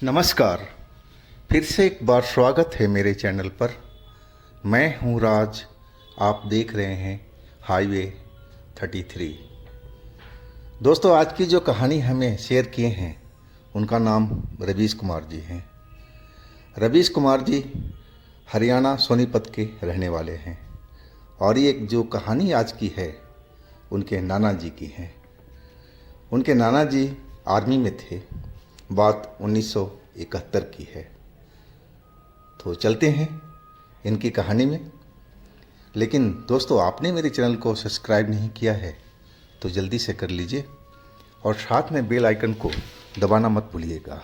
नमस्कार। फिर से एक बार स्वागत है मेरे चैनल पर। मैं हूं राज। आप देख रहे हैं हाईवे 33। दोस्तों, आज की जो कहानी हमें शेयर किए हैं उनका नाम रवीश कुमार जी हैं। रवीश कुमार जी हरियाणा सोनीपत के रहने वाले हैं और ये जो कहानी आज की है उनके नाना जी की है। उनके नाना जी आर्मी में थे। बात 1971 की है। तो चलते हैं इनकी कहानी में। लेकिन दोस्तों, आपने मेरे चैनल को सब्सक्राइब नहीं किया है तो जल्दी से कर लीजिए और साथ में बेल आइकन को दबाना मत भूलिएगा।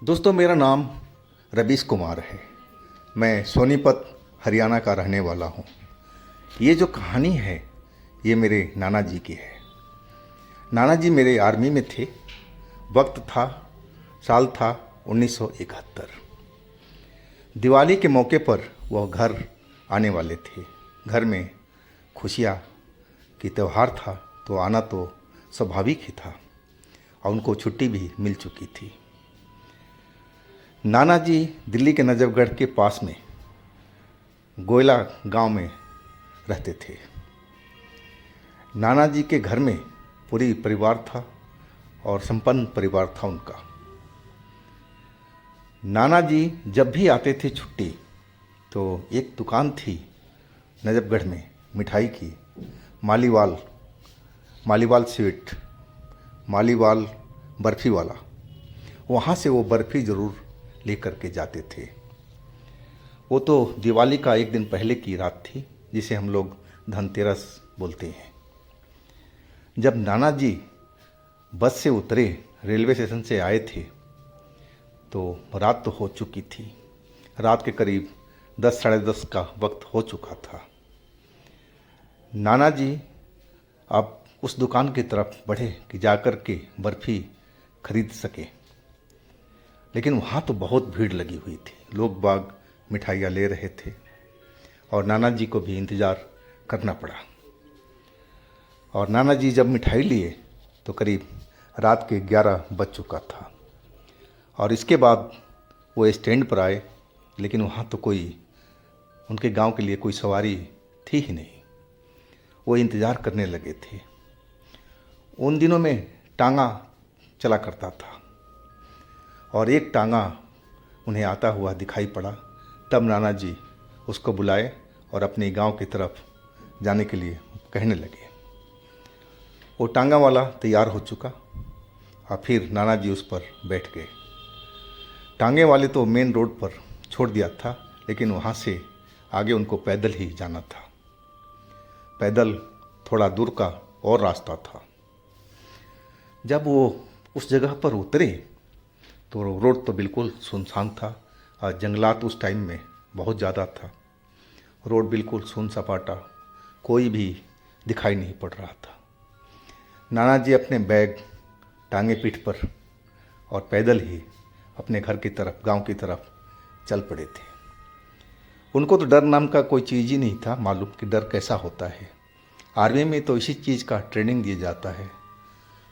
दोस्तों, मेरा नाम रवीश कुमार है। मैं सोनीपत हरियाणा का रहने वाला हूँ। ये जो कहानी है ये मेरे नाना जी की है। नाना जी मेरे आर्मी में थे। वक्त था, साल था 1971। दिवाली के मौके पर वह घर आने वाले थे। घर में खुशियाँ की त्यौहार था तो आना तो स्वाभाविक ही था और उनको छुट्टी भी मिल चुकी थी। नाना जी दिल्ली के नजफगढ़ के पास में गोयला गांव में रहते थे। नाना जी के घर में पूरी परिवार था और संपन्न परिवार था उनका। नाना जी जब भी आते थे छुट्टी तो एक दुकान थी नजफगढ़ में मिठाई की, मालीवाल स्वीट, मालीवाल बर्फ़ी वाला। वहाँ से वो बर्फ़ी ज़रूर लेकर के जाते थे। वो तो दिवाली का एक दिन पहले की रात थी जिसे हम लोग धनतेरस बोलते हैं। जब नाना जी बस से उतरे, रेलवे स्टेशन से आए थे तो रात तो हो चुकी थी। रात के करीब 10 साढ़े 10 का वक्त हो चुका था। नाना जी अब उस दुकान की तरफ बढ़े कि जाकर के बर्फ़ी खरीद सके। लेकिन वहाँ तो बहुत भीड़ लगी हुई थी। लोग बाग मिठाइयाँ ले रहे थे और नाना जी को भी इंतज़ार करना पड़ा। और नाना जी जब मिठाई लिए तो करीब रात के 11 बज चुका था। और इसके बाद वो स्टैंड पर आए, लेकिन वहाँ तो कोई उनके गांव के लिए कोई सवारी थी ही नहीं। वो इंतज़ार करने लगे थे। उन दिनों में टांगा चला करता था और एक टांगा उन्हें आता हुआ दिखाई पड़ा। तब नाना जी उसको बुलाए और अपने गांव की तरफ जाने के लिए कहने लगे। वो टांगा वाला तैयार हो चुका और फिर नाना जी उस पर बैठ गए। टांगे वाले तो मेन रोड पर छोड़ दिया था, लेकिन वहाँ से आगे उनको पैदल ही जाना था। पैदल थोड़ा दूर का और रास्ता था। जब वो उस जगह पर उतरे तो रोड तो बिल्कुल सुनसान था और जंगलात उस टाइम में बहुत ज़्यादा था। रोड बिल्कुल सुन सपाटा, कोई भी दिखाई नहीं पड़ रहा था। नाना जी अपने बैग टांगे पीठ पर और पैदल ही अपने घर की तरफ, गांव की तरफ चल पड़े थे। उनको तो डर नाम का कोई चीज़ ही नहीं था मालूम कि डर कैसा होता है। आर्मी में तो इसी चीज़ का ट्रेनिंग दिया जाता है।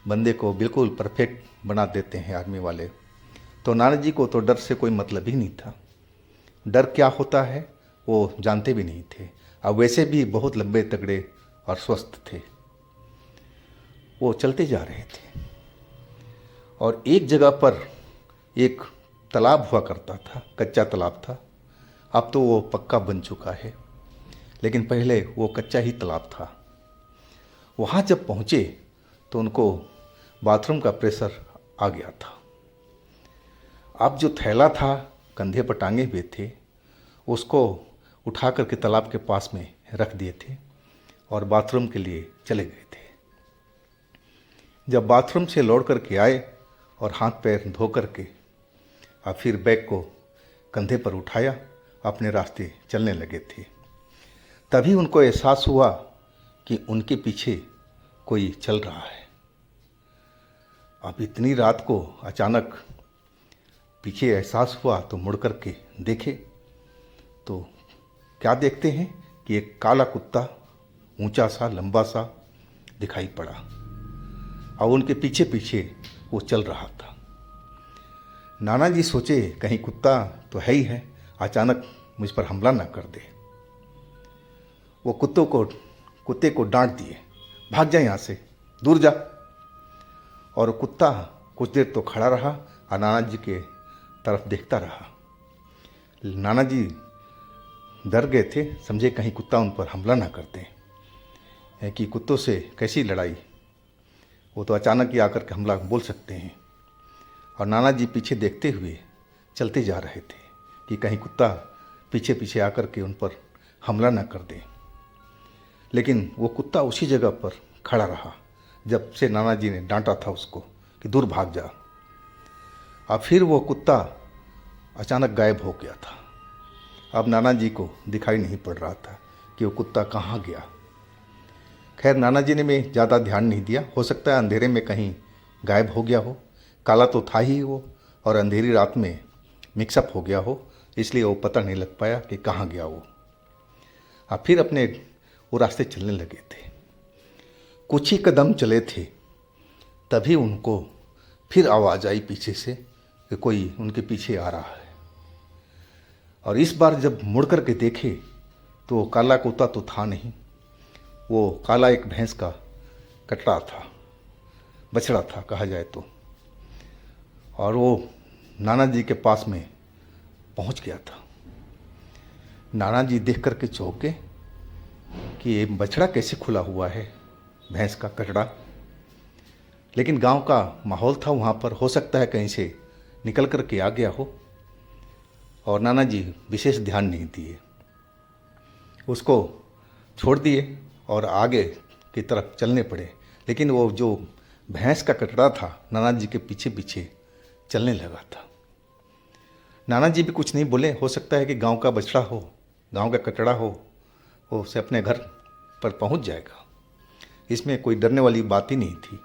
बंदे को बिल्कुल परफेक्ट बना देते हैं आर्मी वाले। तो नाना जी को तो डर से कोई मतलब ही नहीं था। डर क्या होता है वो जानते भी नहीं थे। अब वैसे भी बहुत लंबे तगड़े और स्वस्थ थे। वो चलते जा रहे थे और एक जगह पर एक तालाब हुआ करता था। कच्चा तालाब था। अब तो वो पक्का बन चुका है, लेकिन पहले वो कच्चा ही तालाब था। वहाँ जब पहुँचे तो उनको बाथरूम का प्रेशर आ गया था। अब जो थैला था कंधे पर टांगे हुए थे उसको उठा करके तालाब के पास में रख दिए थे और बाथरूम के लिए चले गए थे। जब बाथरूम से लौट करके आए और हाथ पैर धो करके और फिर बैग को कंधे पर उठाया, अपने रास्ते चलने लगे थे। तभी उनको एहसास हुआ कि उनके पीछे कोई चल रहा है। अब इतनी रात को अचानक पीछे एहसास हुआ तो मुड़ करके देखे तो क्या देखते हैं कि एक काला कुत्ता ऊंचा सा लंबा सा दिखाई पड़ा और उनके पीछे पीछे वो चल रहा था। नाना जी सोचे कहीं कुत्ता तो है ही है, अचानक मुझ पर हमला ना कर दे। वो कुत्ते को डांट दिए, भाग जा यहाँ से, दूर जा। और कुत्ता कुछ देर तो खड़ा रहा और नाना जी के तरफ देखता रहा। नाना जी डर गए थे, समझे कहीं कुत्ता उन पर हमला ना करते हैं कि कुत्तों से कैसी लड़ाई, वो तो अचानक ही आकर के हमला बोल सकते हैं। और नाना जी पीछे देखते हुए चलते जा रहे थे कि कहीं कुत्ता पीछे पीछे आकर के उन पर हमला ना कर दे। लेकिन वो कुत्ता उसी जगह पर खड़ा रहा जब से नाना जी ने डांटा था उसको कि दूर भाग जा। अब फिर वो कुत्ता अचानक गायब हो गया था। अब नाना जी को दिखाई नहीं पड़ रहा था कि वो कुत्ता कहाँ गया। खैर नाना जी ने में ज़्यादा ध्यान नहीं दिया, हो सकता है अंधेरे में कहीं गायब हो गया हो, काला तो था ही वो, और अंधेरी रात में मिक्सअप हो गया हो, इसलिए वो पता नहीं लग पाया कि कहाँ गया वो। अब फिर अपने वो रास्ते चलने लगे थे। कुछ ही कदम चले थे तभी उनको फिर आवाज़ आई पीछे से कि कोई उनके पीछे आ रहा है। और इस बार जब मुड़ कर के देखे तो काला कुत्ता तो था नहीं, वो काला एक भैंस का कटड़ा था, बछड़ा था कहा जाए तो। और वो नाना जी के पास में पहुंच गया था। नाना जी देख कर के चौंके कि ये बछड़ा कैसे खुला हुआ है, भैंस का कटड़ा। लेकिन गांव का माहौल था वहाँ पर, हो सकता है कहीं से निकल कर के आ गया हो, और नाना जी विशेष ध्यान नहीं दिए, उसको छोड़ दिए और आगे की तरफ चलने पड़े। लेकिन वो जो भैंस का कटड़ा था नाना जी के पीछे पीछे चलने लगा था। नाना जी भी कुछ नहीं बोले, हो सकता है कि गांव का बछड़ा हो, गांव का कटड़ा हो, वो उसे अपने घर पर पहुंच जाएगा, इसमें कोई डरने वाली बात ही नहीं थी।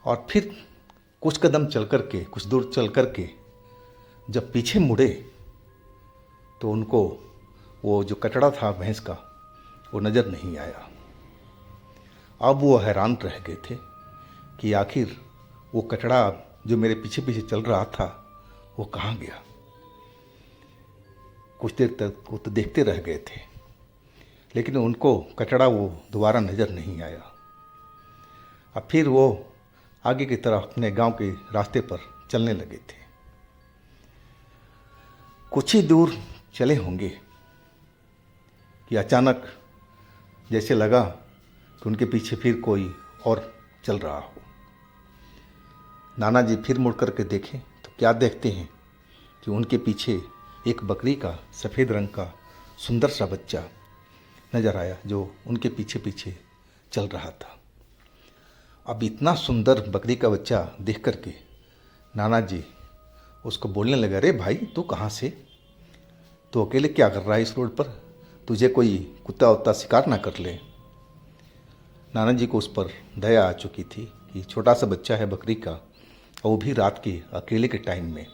और फिर कुछ कदम चल कर के, कुछ दूर चल कर के जब पीछे मुड़े तो उनको वो जो कटड़ा था भैंस का वो नज़र नहीं आया। अब वो हैरान रह गए थे कि आखिर वो कटड़ा जो मेरे पीछे पीछे चल रहा था वो कहाँ गया। कुछ देर तक वो तो देखते रह गए थे, लेकिन उनको कटड़ा वो दोबारा नज़र नहीं आया। अब फिर वो आगे की तरफ अपने गांव के रास्ते पर चलने लगे थे। कुछ ही दूर चले होंगे कि अचानक जैसे लगा कि उनके पीछे फिर कोई और चल रहा हो। नाना जी फिर मुड़ कर के देखें तो क्या देखते हैं कि उनके पीछे एक बकरी का सफ़ेद रंग का सुंदर सा बच्चा नज़र आया जो उनके पीछे पीछे चल रहा था। अब इतना सुंदर बकरी का बच्चा देख कर के नाना जी उसको बोलने लगे, अरे भाई तू कहाँ से, तो अकेले क्या कर रहा है इस रोड पर, तुझे कोई कुत्ता उत्ता शिकार ना कर ले। नाना जी को उस पर दया आ चुकी थी कि छोटा सा बच्चा है बकरी का, और वो भी रात के अकेले के टाइम में,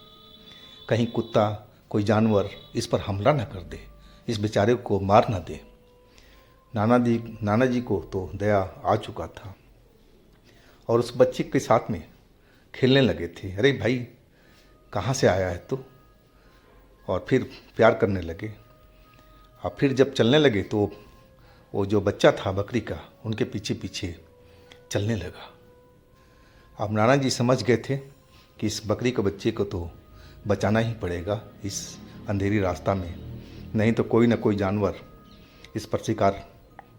कहीं कुत्ता कोई जानवर इस पर हमला ना कर दे, इस बेचारे को मार ना दे। नाना जी को तो दया आ चुका था और उस बच्चे के साथ में खेलने लगे थे। अरे भाई कहाँ से आया है तू, और फिर प्यार करने लगे। और फिर जब चलने लगे तो वो जो बच्चा था बकरी का उनके पीछे पीछे चलने लगा। अब नाना जी समझ गए थे कि इस बकरी के बच्चे को तो बचाना ही पड़ेगा इस अंधेरी रास्ता में, नहीं तो कोई ना कोई जानवर इस पर शिकार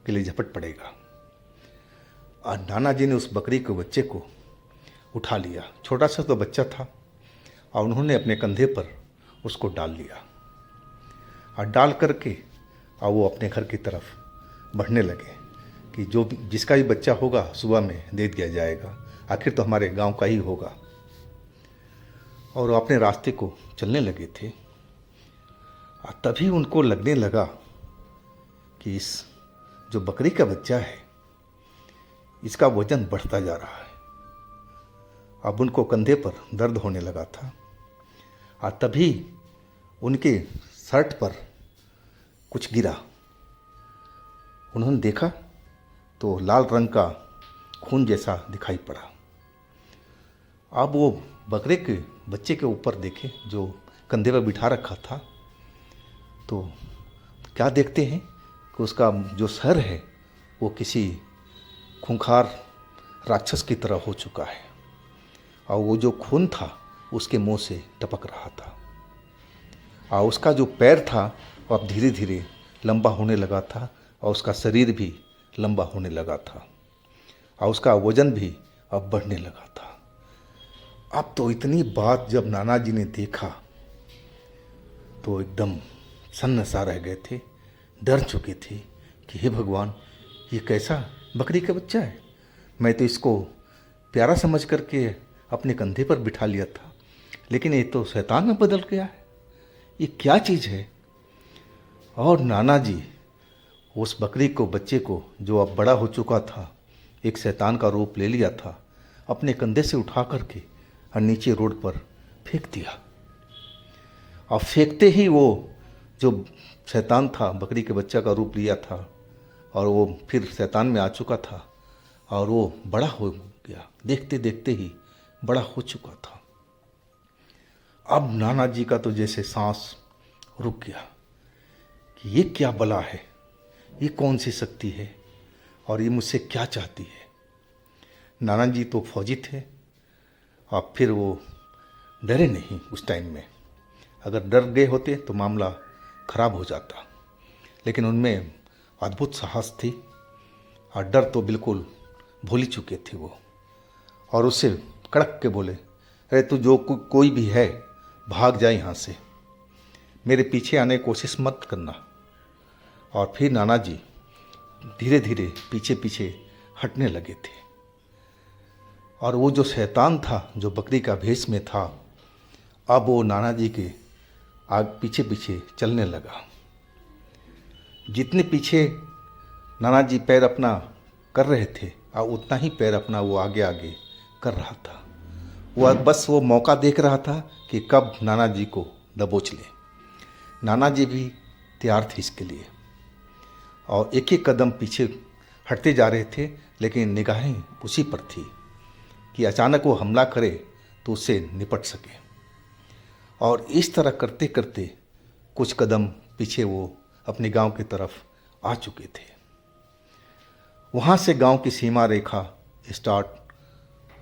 के लिए झपट पड़ेगा। और नाना जी ने उस बकरी के बच्चे को उठा लिया, छोटा सा तो बच्चा था, और उन्होंने अपने कंधे पर उसको डाल लिया। और डाल करके और वो अपने घर की तरफ बढ़ने लगे कि जो भी जिसका भी बच्चा होगा सुबह में दे दिया जाएगा, आखिर तो हमारे गांव का ही होगा। और वो अपने रास्ते को चलने लगे थे। और तभी उनको लगने लगा कि इस जो बकरी का बच्चा है इसका वजन बढ़ता जा रहा है। अब उनको कंधे पर दर्द होने लगा था। और तभी उनके शर्ट पर कुछ गिरा। उन्होंने देखा तो लाल रंग का खून जैसा दिखाई पड़ा। अब वो बकरे के बच्चे के ऊपर देखे जो कंधे पर बिठा रखा था, तो क्या देखते हैं कि उसका जो सर है वो किसी खूंखार राक्षस की तरह हो चुका है, और वो जो खून था उसके मुंह से टपक रहा था, और उसका जो पैर था वो अब धीरे धीरे लंबा होने लगा था, और उसका शरीर भी लंबा होने लगा था, और उसका वजन भी अब बढ़ने लगा था। अब तो इतनी बात जब नाना जी ने देखा तो एकदम सन्न सा रह गए थे, डर चुके थे कि हे भगवान, ये कैसा बकरी का बच्चा है। मैं तो इसको प्यारा समझ करके अपने कंधे पर बिठा लिया था, लेकिन ये तो शैतान में बदल गया है। ये क्या चीज़ है। और नाना जी उस बकरी को, बच्चे को, जो अब बड़ा हो चुका था, एक शैतान का रूप ले लिया था, अपने कंधे से उठा करके और नीचे रोड पर फेंक दिया। और फेंकते ही वो जो शैतान था, बकरी के बच्चा का रूप लिया था, और वो फिर शैतान में आ चुका था, और वो बड़ा हो गया, देखते देखते ही बड़ा हो चुका था। अब नाना जी का तो जैसे सांस रुक गया कि ये क्या बला है, ये कौन सी शक्ति है, और ये मुझसे क्या चाहती है। नाना जी तो फौजी थे, और फिर वो डरे नहीं उस टाइम में। अगर डर गए होते तो मामला खराब हो जाता, लेकिन उनमें अद्भुत साहस थी, और डर तो बिल्कुल भूल ही चुके थे वो। और उससे कड़क के बोले, अरे तू जो कोई भी है, भाग जाए यहाँ से, मेरे पीछे आने की कोशिश मत करना। और फिर नाना जी धीरे धीरे पीछे पीछे हटने लगे थे, और वो जो शैतान था जो बकरी का भेष में था, अब वो नाना जी के पीछे पीछे चलने लगा। जितने पीछे नाना जी पैर अपना कर रहे थे, और उतना ही पैर अपना वो आगे आगे कर रहा था। वो बस वो मौका देख रहा था कि कब नाना जी को दबोच ले। नाना जी भी तैयार थे इसके लिए, और एक एक कदम पीछे हटते जा रहे थे, लेकिन निगाहें उसी पर थी कि अचानक वो हमला करे तो उससे निपट सके। और इस तरह करते करते कुछ कदम पीछे वो अपने गांव की तरफ आ चुके थे। वहाँ से गांव की सीमा रेखा स्टार्ट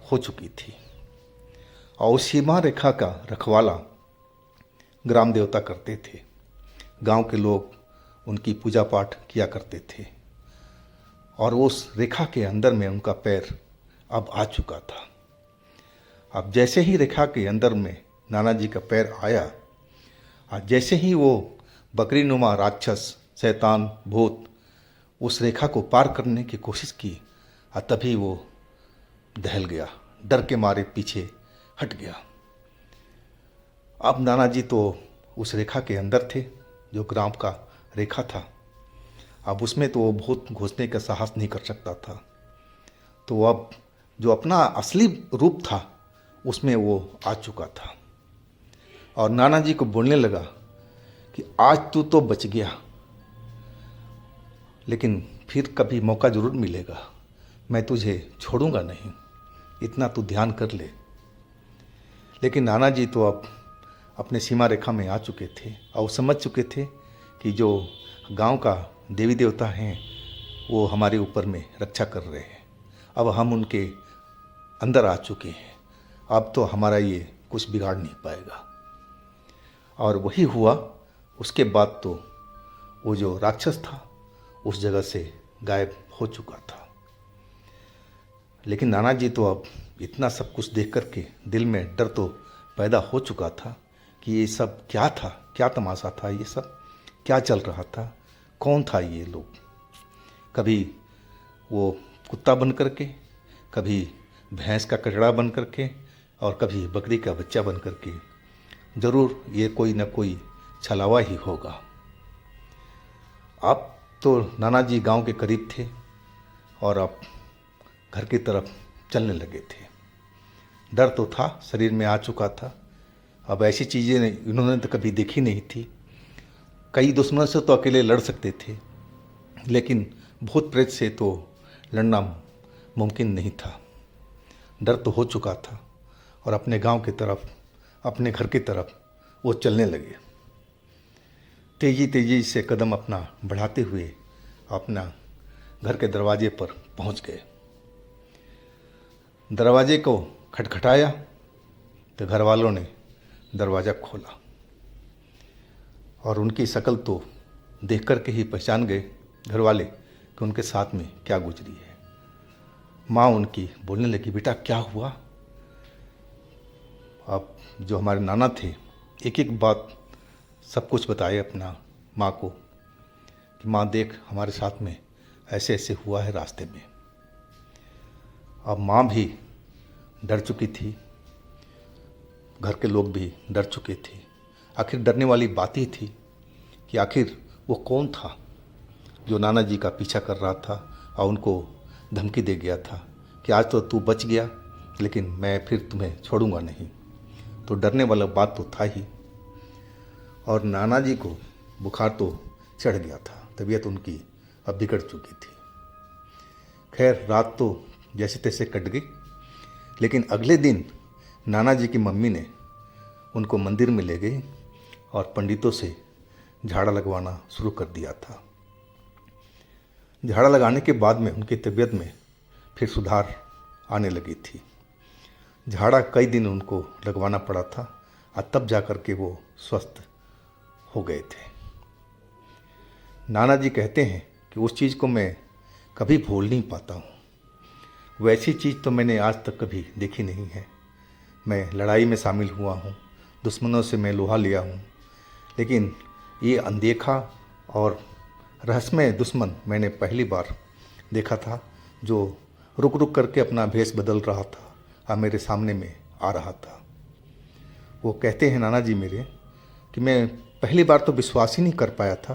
हो चुकी थी, और उस सीमा रेखा का रखवाला ग्राम देवता करते थे। गांव के लोग उनकी पूजा पाठ किया करते थे, और उस रेखा के अंदर में उनका पैर अब आ चुका था। अब जैसे ही रेखा के अंदर में नाना जी का पैर आया, और जैसे ही वो बकरी नुमा राक्षस, शैतान, भूत उस रेखा को पार करने की कोशिश की, और तभी वो दहल गया, डर के मारे पीछे हट गया। अब नाना जी तो उस रेखा के अंदर थे, जो ग्राम का रेखा था। अब उसमें तो वो भूत घुसने का साहस नहीं कर सकता था, तो अब जो अपना असली रूप था उसमें वो आ चुका था, और नाना जी को बोलने लगा कि आज तू तो बच गया, लेकिन फिर कभी मौका ज़रूर मिलेगा, मैं तुझे छोड़ूंगा नहीं, इतना तू ध्यान कर ले। लेकिन नाना जी तो अब अपने सीमा रेखा में आ चुके थे, और समझ चुके थे कि जो गांव का देवी देवता हैं वो हमारे ऊपर में रक्षा कर रहे हैं। अब हम उनके अंदर आ चुके हैं, अब तो हमारा ये कुछ बिगाड़ नहीं पाएगा। और वही हुआ। उसके बाद तो वो जो राक्षस था उस जगह से गायब हो चुका था। लेकिन नाना जी तो अब इतना सब कुछ देख कर के दिल में डर तो पैदा हो चुका था कि ये सब क्या था, क्या तमाशा था, ये सब क्या चल रहा था, कौन था ये लोग। कभी वो कुत्ता बन करके, कभी भैंस का कचड़ा बन करके, और कभी बकरी का बच्चा बन करके, ज़रूर ये कोई न कोई छलावा ही होगा। अब तो नाना जी गांव के करीब थे, और अब घर की तरफ चलने लगे थे। डर तो था, शरीर में आ चुका था। अब ऐसी चीज़ें इन्होंने तो कभी देखी नहीं थी। कई दुश्मनों से तो अकेले लड़ सकते थे, लेकिन भूत प्रेत से तो लड़ना मुमकिन नहीं था। डर तो हो चुका था, और अपने गांव की तरफ, अपने घर की तरफ वो चलने लगे। तेजी तेजी से कदम अपना बढ़ाते हुए अपना घर के दरवाजे पर पहुंच गए। दरवाजे को खटखटाया तो घर वालों ने दरवाज़ा खोला और उनकी शक्ल तो देख कर के ही पहचान गए घर वाले कि उनके साथ में क्या गुजरी है। माँ उनकी बोलने लगी, बेटा क्या हुआ? अब जो हमारे नाना थे एक एक बात सब कुछ बताए अपना माँ को कि माँ देख, हमारे साथ में ऐसे ऐसे हुआ है रास्ते में। अब माँ भी डर चुकी थी, घर के लोग भी डर चुके थे। आखिर डरने वाली बात ही थी कि आखिर वो कौन था जो नाना जी का पीछा कर रहा था और उनको धमकी दे गया था कि आज तो तू बच गया लेकिन मैं फिर तुम्हें छोड़ूंगा नहीं। तो डरने वाला बात तो था ही। और नाना जी को बुखार तो चढ़ गया था, तबीयत उनकी अब बिगड़ चुकी थी। खैर रात तो जैसे तैसे कट गई, लेकिन अगले दिन नाना जी की मम्मी ने उनको मंदिर में ले गई और पंडितों से झाड़ा लगवाना शुरू कर दिया था। झाड़ा लगाने के बाद में उनकी तबीयत में फिर सुधार आने लगी थी। झाड़ा कई दिन उनको लगवाना पड़ा था और तब जा कर के वो स्वस्थ हो गए थे। नाना जी कहते हैं कि उस चीज़ को मैं कभी भूल नहीं पाता हूँ। वैसी चीज़ तो मैंने आज तक कभी देखी नहीं है। मैं लड़ाई में शामिल हुआ हूँ, दुश्मनों से मैं लोहा लिया हूँ, लेकिन ये अनदेखा और रहस्यमय दुश्मन मैंने पहली बार देखा था, जो रुक रुक करके अपना भेष बदल रहा था और मेरे सामने में आ रहा था। वो कहते हैं नाना जी मेरे कि मैं पहली बार तो विश्वास ही नहीं कर पाया था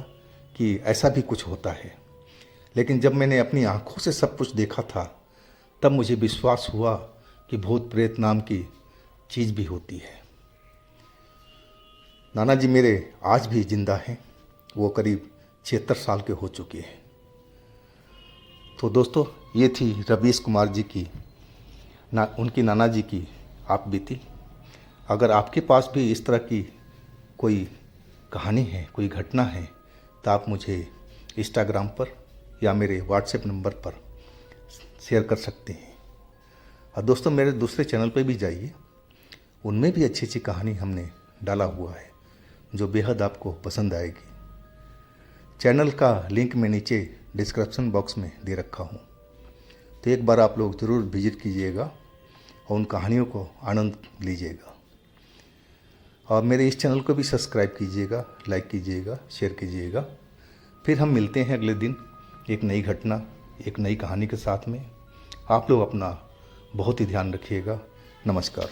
कि ऐसा भी कुछ होता है, लेकिन जब मैंने अपनी आंखों से सब कुछ देखा था तब मुझे विश्वास हुआ कि भूत प्रेत नाम की चीज़ भी होती है। नाना जी मेरे आज भी जिंदा हैं, वो करीब 76 साल के हो चुके हैं। तो दोस्तों, ये थी रवीश कुमार जी की उनकी नाना जी की आप बीती। अगर आपके पास भी इस तरह की कोई कहानी है, कोई घटना है, तो आप मुझे इंस्टाग्राम पर या मेरे व्हाट्सएप नंबर पर शेयर कर सकते हैं। और दोस्तों, मेरे दूसरे चैनल पर भी जाइए, उनमें भी अच्छी अच्छी कहानी हमने डाला हुआ है जो बेहद आपको पसंद आएगी। चैनल का लिंक मैं नीचे डिस्क्रिप्शन बॉक्स में दे रखा हूँ, तो एक बार आप लोग ज़रूर विजिट कीजिएगा और उन कहानियों को आनंद लीजिएगा। और मेरे इस चैनल को भी सब्सक्राइब कीजिएगा, लाइक कीजिएगा, शेयर कीजिएगा। फिर हम मिलते हैं अगले दिन एक नई घटना, एक नई कहानी के साथ में। आप लोग अपना बहुत ही ध्यान रखिएगा। नमस्कार।